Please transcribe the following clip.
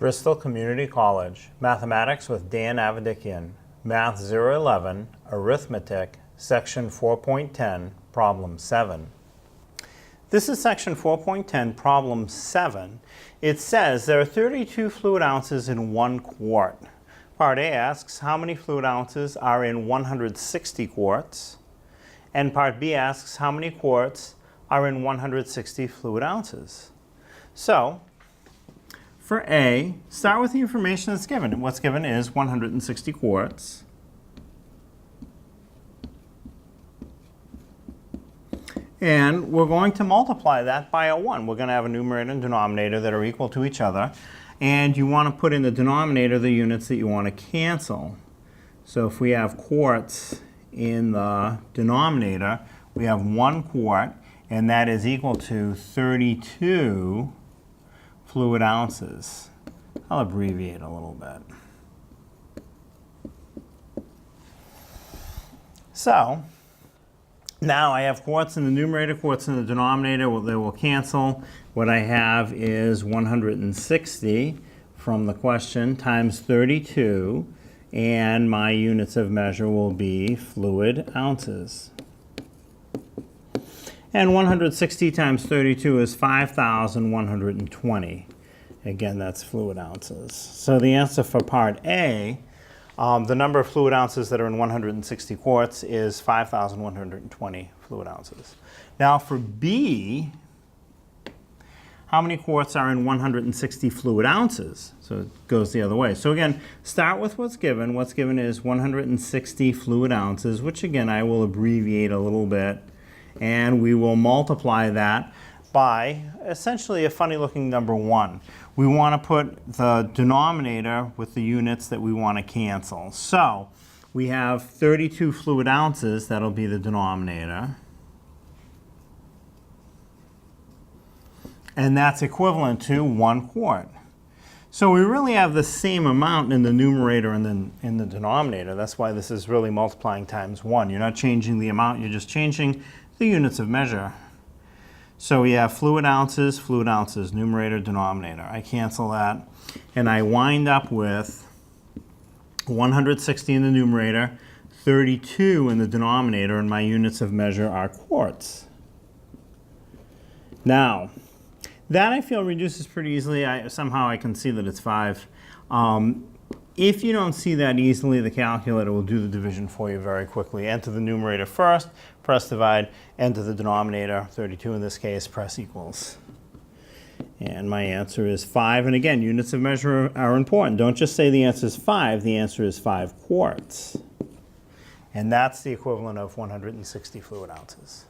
Bristol Community College, Mathematics with Dan Avedikian, Math 011, Arithmetic, Section 4.10, Problem 7. This is Section 4.10, Problem 7. It says there are 32 fluid ounces in 1 quart. Part A asks how many fluid ounces are in 160 quarts, and Part B asks how many quarts are in 160 fluid ounces. So, for A, start with the information that's given. What's given is 160 quarts. And we're going to multiply that by a 1. We're going to have a numerator and denominator that are equal to each other. And you want to put in the denominator the units that you want to cancel. So if we have quarts in the denominator, we have 1 quart, and that is equal to 32 fluid ounces. I'll abbreviate a little bit. So now I have quarts in the numerator, quarts in the denominator. They will cancel. What I have is 160 from the question times 32, and my units of measure will be fluid ounces. And 160 times 32 is 5,120. Again, that's fluid ounces. So the answer for part A, the number of fluid ounces that are in 160 quarts is 5,120 fluid ounces. Now for B, how many quarts are in 160 fluid ounces? So it goes the other way. So again, start with what's given. What's given is 160 fluid ounces, which again I will abbreviate a little bit. And we will multiply that by essentially a funny looking number 1. We want to put the denominator with the units that we want to cancel. So we have 32 fluid ounces, that'll be the denominator. And that's equivalent to 1 quart. So we really have the same amount in the numerator and then in the denominator. That's why this is really multiplying times 1. You're not changing the amount, you're just changing the units of measure. So we have fluid ounces, numerator, denominator. I cancel that, and I wind up with 160 in the numerator, 32 in the denominator, and my units of measure are quarts. Now, that I feel reduces pretty easily. Somehow I can see that it's 5. If you don't see that easily, the calculator will do the division for you very quickly. Enter the numerator first, press divide, enter the denominator, 32 in this case, press equals. And my answer is 5. And again, units of measure are important. Don't just say the answer is 5. The answer is 5 quarts. And that's the equivalent of 160 fluid ounces.